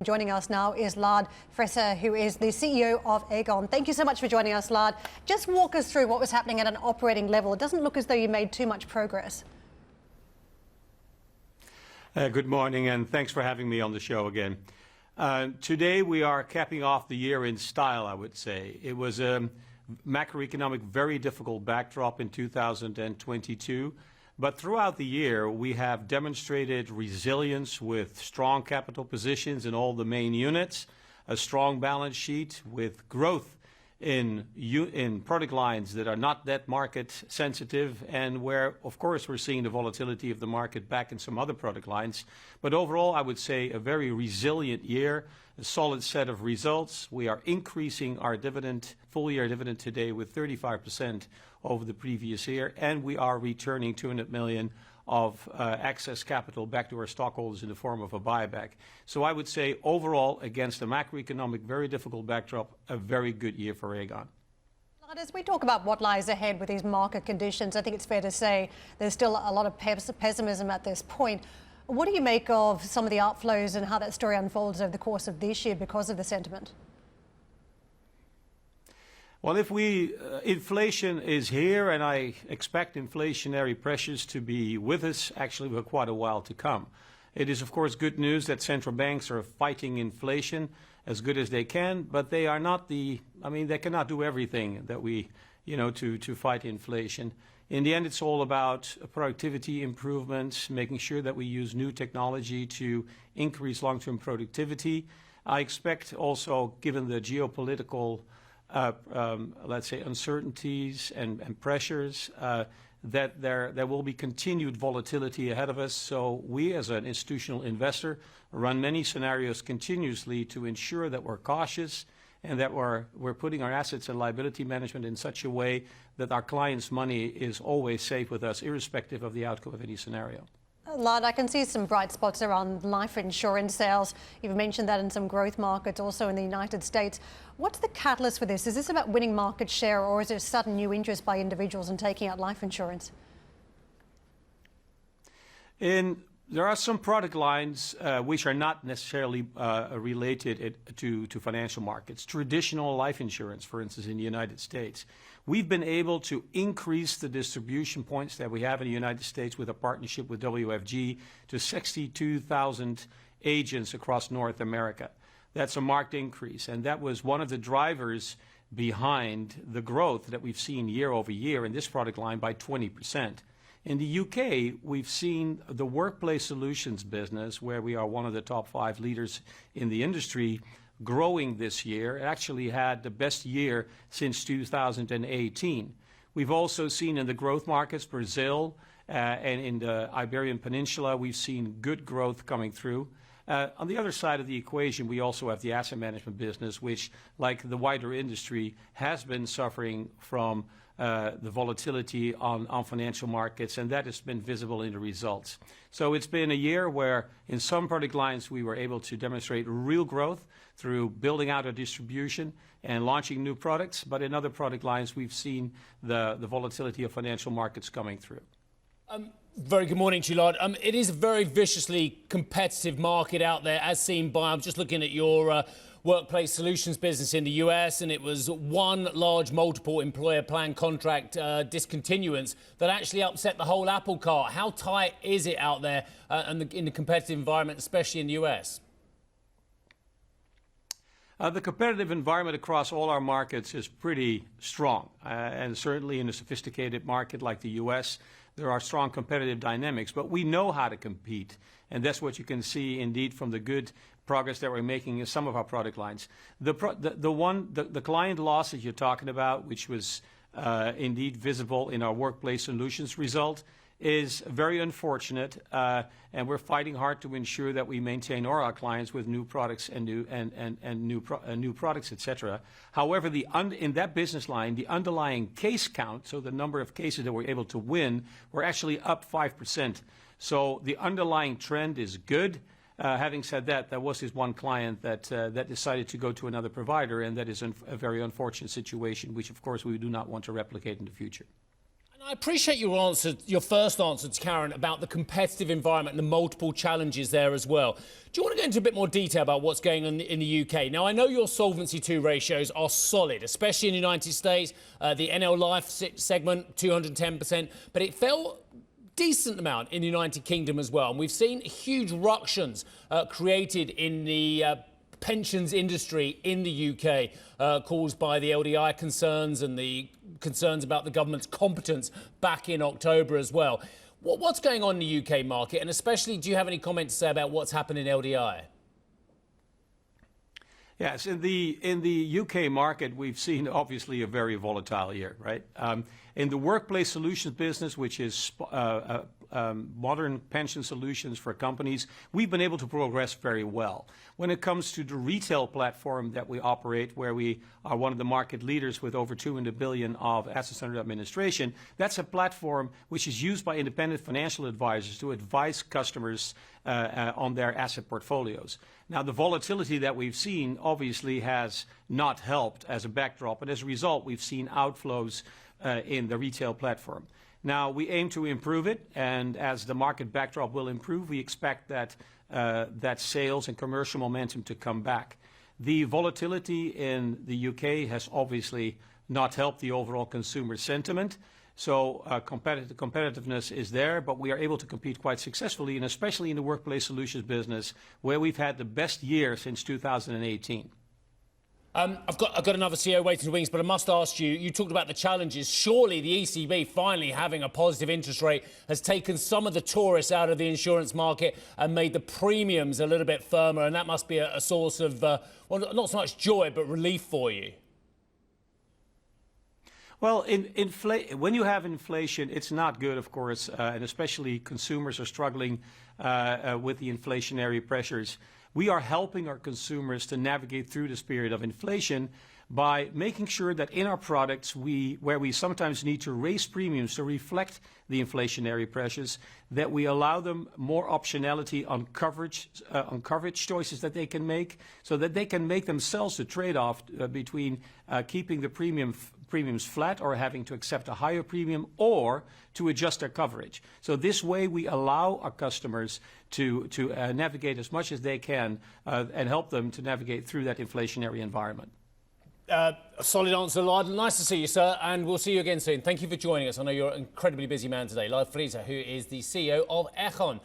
Joining us now is Lard Friese, who is the CEO of Aegon. Thank you so much for joining us, Lard. Just walk us through what was happening at an operating level. It doesn't look as though you made too much progress. Good morning, and thanks for having me on the show again. Today we are capping off the year in style, I would say. It was a macroeconomic, very difficult backdrop in 2022. But throughout the year, we have demonstrated resilience with strong capital positions in all the main units, a strong balance sheet with growth in product lines that are not that market sensitive, and where, of course, we're seeing the volatility of the market back in some other product lines. But overall, I would say a very resilient year, a solid set of results. We are increasing our dividend, full-year dividend today with 35% over the previous year, and we are returning 200 million of excess capital back to our stockholders in the form of a buyback. So I would say overall, against a macroeconomic, very difficult backdrop, a very good year for Aegon. As we talk about what lies ahead with these market conditions, I think it's fair to say there's still a lot of pessimism at this point. What do you make of some of the outflows and how that story unfolds over the course of this year because of the sentiment? Well, inflation is here, and I expect inflationary pressures to be with us actually for quite a while to come. It is, of course, good news that central banks are fighting inflation as good as they can, but they are not they cannot do everything that to fight inflation. In the end, it's all about productivity improvements, making sure that we use new technology to increase long-term productivity. I expect also, given the geopolitical let's say uncertainties and pressures, that there will be continued volatility ahead of us. So we, as an institutional investor, run many scenarios continuously to ensure that we're cautious and that we're putting our assets and liability management in such a way that our clients' money is always safe with us, irrespective of the outcome of any scenario. Lard, I can see some bright spots around life insurance sales. You've mentioned that in some growth markets, also in the United States. What's the catalyst for this? Is this about winning market share, or is there sudden new interest by individuals in taking out life insurance? There are some product lines which are not necessarily related to financial markets. Traditional life insurance, for instance, in the United States. We've been able to increase the distribution points that we have in the United States with a partnership with WFG to 62,000 agents across North America. That's a marked increase, and that was one of the drivers behind the growth that we've seen year over year in this product line by 20%. In the UK, we've seen the workplace solutions business, where we are one of the top 5 leaders in the industry, growing this year. It actually had the best year since 2018. We've also seen in the growth markets, Brazil and in the Iberian Peninsula, we've seen good growth coming through. On the other side of the equation, we also have the asset management business, which, like the wider industry, has been suffering from the volatility on financial markets, and that has been visible in the results. So it's been a year where in some product lines we were able to demonstrate real growth through building out our distribution and launching new products, but in other product lines we've seen the volatility of financial markets coming through. Very good morning to you, Lard. It is a very viciously competitive market out there, as seen by, I'm just looking at your workplace solutions business in the US, and it was one large multiple employer plan contract discontinuance that actually upset the whole apple cart. How tight is it out there in the competitive environment, especially in the US? The competitive environment across all our markets is pretty strong, and certainly in a sophisticated market like the US, there are strong competitive dynamics, but we know how to compete, and that's what you can see indeed from the good progress that we're making in some of our product lines. The client loss that you're talking about, which was indeed visible in our workplace solutions result, is very unfortunate, and we're fighting hard to ensure that we maintain all our clients with new products and new products, etc. However, in that business line, the underlying case count, so the number of cases that we're able to win, were actually up 5%. So the underlying trend is good. Having said that, there was this one client that decided to go to another provider, and that is a very unfortunate situation, which of course we do not want to replicate in the future. I appreciate your first answer to Karen about the competitive environment and the multiple challenges there as well. Do you want to go into a bit more detail about what's going on in the UK? Now, I know your Solvency II ratios are solid, especially in the United States, the NL Life segment, 210%, but it fell decent amount in the United Kingdom as well. And we've seen huge ructions created in the pensions industry in the UK caused by the LDI concerns and the concerns about the government's competence back in October as well. What's going on in the UK market? And especially, do you have any comments to say about what's happened in LDI? Yes, in the UK market, we've seen obviously a very volatile year, right? In the workplace solutions business, which is modern pension solutions for companies, we've been able to progress very well. When it comes to the retail platform that we operate, where we are one of the market leaders with over 200 billion of assets under administration, that's a platform which is used by independent financial advisors to advise customers on their asset portfolios. Now, the volatility that we've seen obviously has not helped as a backdrop, and as a result, we've seen outflows in the retail platform. Now, we aim to improve it, and as the market backdrop will improve, we expect that that sales and commercial momentum to come back. The volatility in the UK has obviously not helped the overall consumer sentiment. So competitiveness is there, but we are able to compete quite successfully, and especially in the workplace solutions business, where we've had the best year since 2018. I've got another CEO waiting in the wings, but I must ask you, you talked about the challenges. Surely the ECB finally having a positive interest rate has taken some of the tourists out of the insurance market and made the premiums a little bit firmer, and that must be a source of, well, not so much joy, but relief for you. Well, when you have inflation, it's not good, of course, and especially consumers are struggling with the inflationary pressures. We are helping our consumers to navigate through this period of inflation by making sure that in our products, where we sometimes need to raise premiums to reflect the inflationary pressures, that we allow them more optionality on coverage choices that they can make, so that they can make themselves a trade-off between keeping the premiums flat or having to accept a higher premium or to adjust their coverage. So this way we allow our customers to navigate as much as they can and help them to navigate through that inflationary environment. A solid answer, Lard. Nice to see you, sir, and we'll see you again soon. Thank you for joining us. I know you're an incredibly busy man today. Lard Friese, who is the CEO of Aegon.